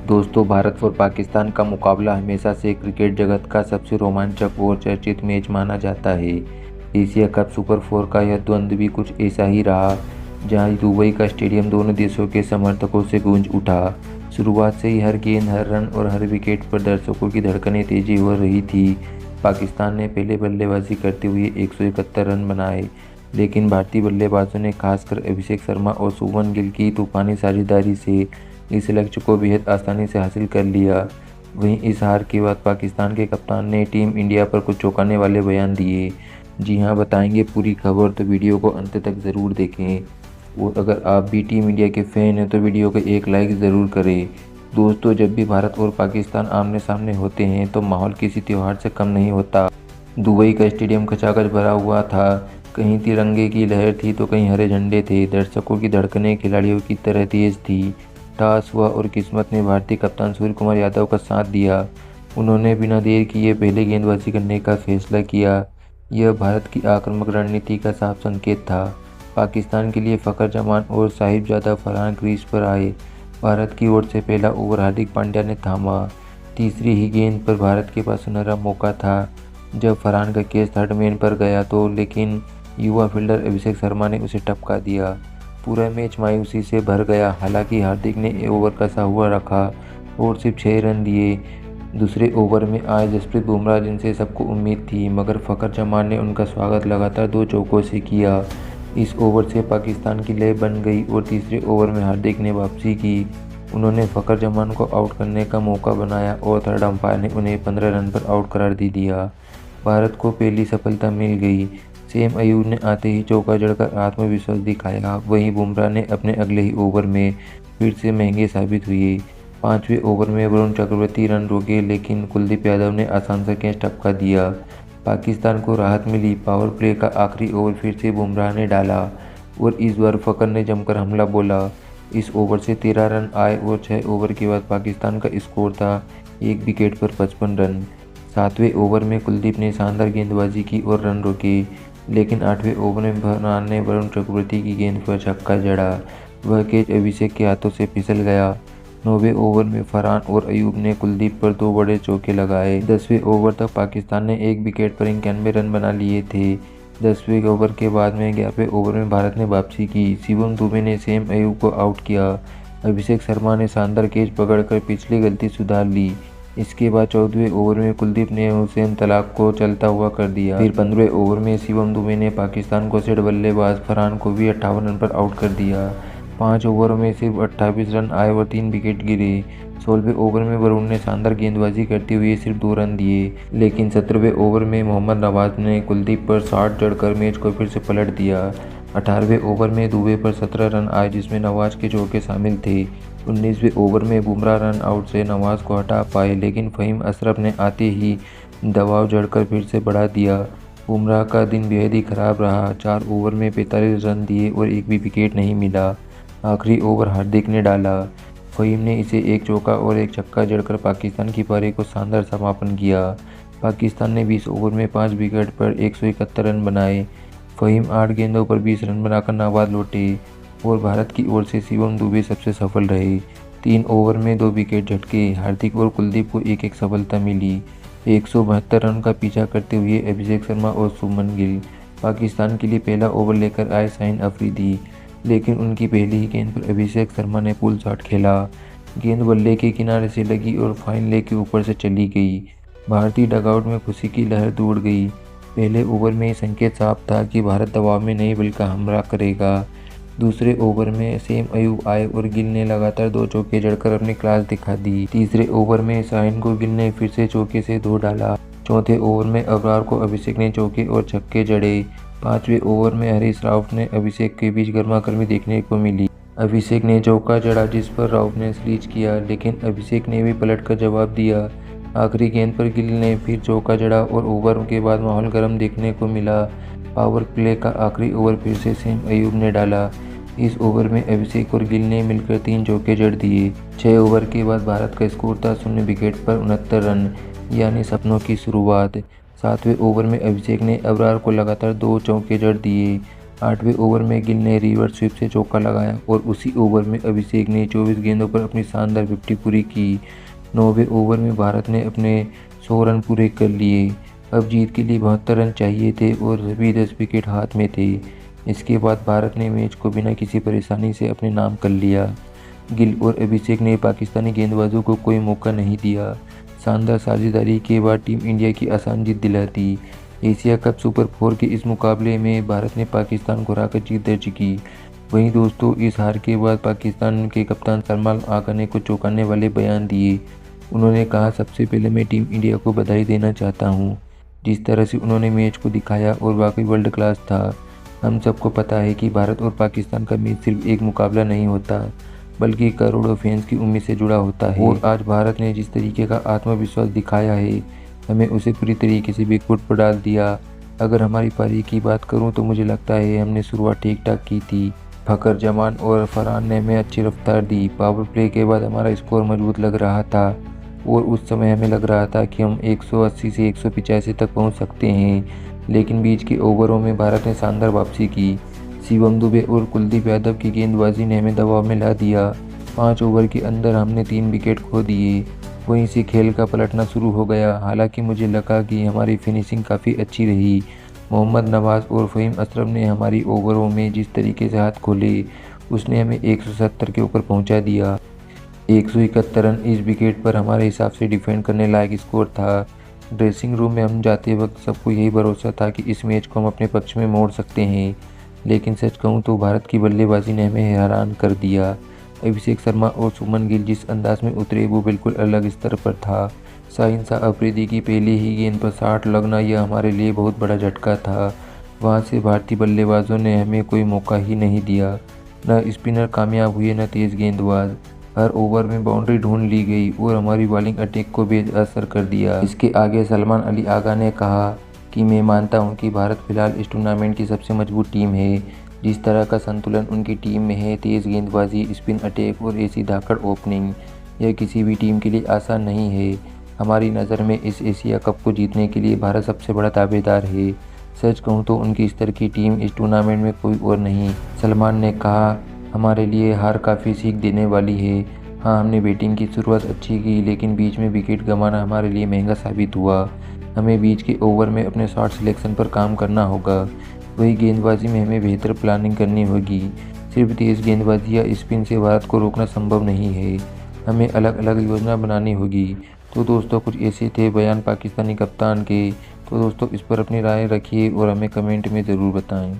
दोस्तों, भारत और पाकिस्तान का मुकाबला हमेशा से क्रिकेट जगत का सबसे रोमांचक और चर्चित मैच माना जाता है। एशिया कप सुपर 4 का यह द्वंद्व भी कुछ ऐसा ही रहा, जहां दुबई का स्टेडियम दोनों देशों के समर्थकों से गूंज उठा। शुरुआत से ही हर गेंद, हर रन और हर विकेट पर दर्शकों की धड़कनें तेजी हो रही थी। पाकिस्तान ने पहले बल्लेबाजी करते हुए 171 रन बनाए, लेकिन भारतीय बल्लेबाजों ने खासकर अभिषेक शर्मा और शुभमन गिल की तूफानी साझेदारी से इस लक्ष्य को बेहद आसानी से हासिल कर लिया। वहीं इस हार के बाद पाकिस्तान के कप्तान ने टीम इंडिया पर कुछ चौंकाने वाले बयान दिए। जी हां, बताएंगे पूरी खबर, तो वीडियो को अंत तक ज़रूर देखें। और अगर आप भी टीम इंडिया के फ़ैन हैं तो वीडियो को एक लाइक ज़रूर करें। दोस्तों, जब भी भारत और पाकिस्तान आमने सामने होते हैं तो माहौल किसी त्यौहार से कम नहीं होता। दुबई का स्टेडियम खचाखच भरा हुआ था। कहीं तिरंगे की लहर थी तो कहीं हरे झंडे थे। दर्शकों की धड़कनें खिलाड़ियों की तरह तेज थी। टॉस हुआ और किस्मत ने भारतीय कप्तान सूर्य कुमार यादव का साथ दिया। उन्होंने बिना देर किए पहले गेंदबाजी करने का फैसला किया। यह भारत की आक्रामक रणनीति का साफ संकेत था। पाकिस्तान के लिए फ़खर जमान और साहिबजादा फरहान क्रीज पर आए। भारत की ओर से पहला ओवर हार्दिक पांड्या ने थामा। तीसरी ही गेंद पर भारत के पास सुनहरा मौका था। जब फरहान का कैच थर्ड मैन पर गया तो लेकिन युवा फील्डर अभिषेक शर्मा ने उसे टपका दिया। पूरा मैच मायूसी से भर गया। हालांकि हार्दिक ने ओवर कसा हुआ रखा और सिर्फ 6 रन दिए। दूसरे ओवर में आए जसप्रीत बुमराह, जिनसे सबको उम्मीद थी, मगर फ़खर जमान ने उनका स्वागत लगातार 2 चौकों से किया। इस ओवर से पाकिस्तान की लय बन गई और तीसरे ओवर में हार्दिक ने वापसी की। उन्होंने फ़खर जमान को आउट करने का मौका बनाया और थर्ड अंपायर ने उन्हें 15 रन पर आउट करार दे दिया। भारत को पहली सफलता मिल गई। सैम अयूब ने आते ही चौका जड़कर आत्मविश्वास दिखाया। वहीं बुमराह ने अपने अगले ही ओवर में फिर से महंगे साबित हुए। 5वें ओवर में वरुण चक्रवर्ती रन रोके, लेकिन कुलदीप यादव ने आसान सा कैच टपका दिया। पाकिस्तान को राहत मिली। पावर प्ले का आखिरी ओवर फिर से बुमराह ने डाला और इस बार फ़खर ने जमकर हमला बोला। इस ओवर से 13 रन आए और 6 ओवर के बाद पाकिस्तान का स्कोर था 1 विकेट पर 55 रन। 7वें ओवर में कुलदीप ने शानदार गेंदबाजी की और रन रोके, लेकिन 8वें ओवर में फरहान ने वरुण चक्रवर्ती की गेंद पर छक्का जड़ा। वह कैच अभिषेक के हाथों से फिसल गया। 9वें ओवर में फरहान और अयूब ने कुलदीप पर 2 बड़े चौके लगाए। 10वें ओवर तक पाकिस्तान ने 1 विकेट पर 91 रन बना लिए थे। 10वें ओवर के बाद में 11वें ओवर में भारत ने वापसी की। शिवम दुबे ने सैम अयूब को आउट किया। अभिषेक शर्मा ने शानदार कैच पकड़कर पिछली गलती सुधार ली। इसके बाद 14वें ओवर में कुलदीप ने हुसैन तलाक को चलता हुआ कर दिया। फिर 15वें ओवर में शिवम दुबे ने पाकिस्तान को सेट बल्लेबाज फरहान को भी 58 रन पर आउट कर दिया। 5 ओवरों में सिर्फ 28 रन आए और 3 विकेट गिरे। 16वें ओवर में वरुण ने शानदार गेंदबाजी करते हुए सिर्फ 2 रन दिए, लेकिन 17वें ओवर में मोहम्मद नवाज ने कुलदीप पर शॉट जड़कर मैच को फिर से पलट दिया। 18वें ओवर में दुबे पर 17 रन आए, जिसमें नवाज के चौके शामिल थे। 19वें ओवर में बुमराह रन आउट से नवाज को हटा पाए, लेकिन फ़हीम अशरफ ने आते ही दबाव जड़कर फिर से बढ़ा दिया। बुमराह का दिन बेहद ही खराब रहा। 4 ओवर में 45 रन दिए और 1 भी विकेट नहीं मिला। आखिरी ओवर हार्दिक ने डाला। फ़हीम ने इसे 1 चौका और 1 छक्का जड़कर पाकिस्तान की पारी को शानदार समापन किया। पाकिस्तान ने 20 ओवर में 5 विकेट पर 171 रन बनाए। फ़हीम 8 गेंदों पर 20 रन बनाकर नाबाद लौटे और भारत की ओर से शिवम दुबे सबसे सफल रहे। 3 ओवर में 2 विकेट झटके। हार्दिक और कुलदीप को 1-1 सफलता मिली। 172 रन का पीछा करते हुए अभिषेक शर्मा और शुभमन गिल पाकिस्तान के लिए पहला ओवर लेकर आए शाहीन अफरीदी, लेकिन उनकी पहली ही गेंद पर अभिषेक शर्मा ने पुल शॉट खेला। गेंद बल्ले के किनारे से लगी और फाइन लेग के ऊपर से चली गई। भारतीय डगआउट में खुशी की लहर दौड़ गई। पहले ओवर में संकेत साफ था कि भारत दबाव में नहीं बल्कि हमला करेगा। दूसरे ओवर में सैम अयूब आए और गिल ने लगातार 2 चौके जड़कर अपनी क्लास दिखा दी। तीसरे ओवर में शाहीन को गिल ने फिर से चौके से धो डाला। चौथे ओवर में अबरार को अभिषेक ने चौके और छक्के जड़े। 5वें ओवर में हरीश राउत ने अभिषेक के बीच गर्मागर्मी देखने को मिली। अभिषेक ने चौका जड़ा, जिस पर राउत ने स्लीज किया, लेकिन अभिषेक ने भी पलटकर जवाब दिया। आखिरी गेंद पर गिल ने फिर चौका जड़ा और ओवर के बाद माहौल गर्म देखने को मिला। पावर प्ले का आखिरी ओवर फिर से सैम अयूब ने डाला। इस ओवर में अभिषेक और गिल ने मिलकर 3 चौके जड़ दिए। 6 ओवर के बाद भारत का स्कोर था 0 विकेट पर 69 रन, यानी सपनों की शुरुआत। 7वें ओवर में अभिषेक ने अबरार को लगातार 2 चौके जड़ दिए। 8वें ओवर में गिल ने रिवर्स स्वीप से चौका लगाया और उसी ओवर में अभिषेक ने 24 गेंदों पर अपनी शानदार 50 पूरी की। 9वें ओवर में भारत ने अपने 100 रन पूरे कर लिए। अब जीत के लिए 72 रन चाहिए थे और सभी 10 विकेट हाथ में थे। इसके बाद भारत ने मैच को बिना किसी परेशानी से अपने नाम कर लिया। गिल और अभिषेक ने पाकिस्तानी गेंदबाजों को कोई मौका नहीं दिया। शानदार साझेदारी के बाद टीम इंडिया की आसान जीत दिला दी। एशिया कप सुपर 4 के इस मुकाबले में भारत ने पाकिस्तान को हराकर जीत दर्ज की। वहीं दोस्तों, इस हार के बाद पाकिस्तान के कप्तान सलमान आगा ने कुछ चौंकाने वाले बयान दिए। उन्होंने कहा, सबसे पहले मैं टीम इंडिया को बधाई देना चाहता हूँ। जिस तरह से उन्होंने मैच को दिखाया और वाकई वर्ल्ड क्लास था। हम सबको पता है कि भारत और पाकिस्तान का मैच सिर्फ एक मुकाबला नहीं होता, बल्कि करोड़ों फैंस की उम्मीद से जुड़ा होता है। और आज भारत ने जिस तरीके का आत्मविश्वास दिखाया है, हमें उसे पूरी तरीके से बैकफुट पर डाल दिया। अगर हमारी पारी की बात करूं तो मुझे लगता है हमने शुरुआत ठीक ठाक की थी। फखर जमान और फरहान ने हमें अच्छी रफ्तार दी। पावर प्ले के बाद हमारा स्कोर मजबूत लग रहा था और उस समय हमें लग रहा था कि हम 180 से 185 तक पहुंच सकते हैं। लेकिन बीच के ओवरों में भारत ने शानदार वापसी की। शिवम दुबे और कुलदीप यादव की गेंदबाजी ने हमें दबाव में ला दिया। 5 ओवर के अंदर हमने 3 विकेट खो दिए। वहीं से खेल का पलटना शुरू हो गया। हालांकि मुझे लगा कि हमारी फिनिशिंग काफ़ी अच्छी रही। मोहम्मद नवाज और फ़हीम अशरफ ने हमारी ओवरों में जिस तरीके से हाथ खोले, उसने हमें 170 के ऊपर पहुंचा दिया। 171 रन इस विकेट पर हमारे हिसाब से डिफेंड करने लायक स्कोर था। ड्रेसिंग रूम में हम जाते वक्त सबको यही भरोसा था कि इस मैच को हम अपने पक्ष में मोड़ सकते हैं। लेकिन सच कहूँ तो भारत की बल्लेबाजी ने हमें हैरान कर दिया। अभिषेक शर्मा और सुमन गिल जिस अंदाज में उतरे वो बिल्कुल अलग स्तर पर था। शाहीन शाह अफरीदी की पहली ही गेंद पर 60 लगना यह हमारे लिए बहुत बड़ा झटका था। वहाँ से भारतीय बल्लेबाजों ने हमें कोई मौका ही नहीं दिया। न स्पिनर कामयाब हुए न तेज़ गेंदबाज। हर ओवर में बाउंड्री ढूंढ ली गई और हमारी बॉलिंग अटैक को बेअसर कर दिया। इसके आगे सलमान अली आगा ने कहा कि मैं मानता हूं कि भारत फिलहाल इस टूर्नामेंट की सबसे मजबूत टीम है। जिस तरह का संतुलन उनकी टीम में है, तेज़ गेंदबाजी, स्पिन अटैक और ऐसी धाकड़ ओपनिंग, यह किसी भी टीम के लिए आसान नहीं है। हमारी नज़र में इस एशिया कप को जीतने के लिए भारत सबसे बड़ा दावेदार है। सच कहूँ तो उनकी स्तर की टीम इस टूर्नामेंट में कोई और नहीं। सलमान ने कहा, हमारे लिए हार काफ़ी सीख देने वाली है। हाँ, हमने बैटिंग की शुरुआत अच्छी की, लेकिन बीच में विकेट गंवाना हमारे लिए महंगा साबित हुआ। हमें बीच के ओवर में अपने शॉट सिलेक्शन पर काम करना होगा। वही गेंदबाजी में हमें बेहतर प्लानिंग करनी होगी। सिर्फ तेज़ गेंदबाजी या स्पिन से भारत को रोकना संभव नहीं है। हमें अलग अलग योजना बनानी होगी। तो दोस्तों, कुछ ऐसे थे बयान पाकिस्तानी कप्तान के। तो दोस्तों, इस पर अपनी राय रखिए और हमें कमेंट में ज़रूर बताएं।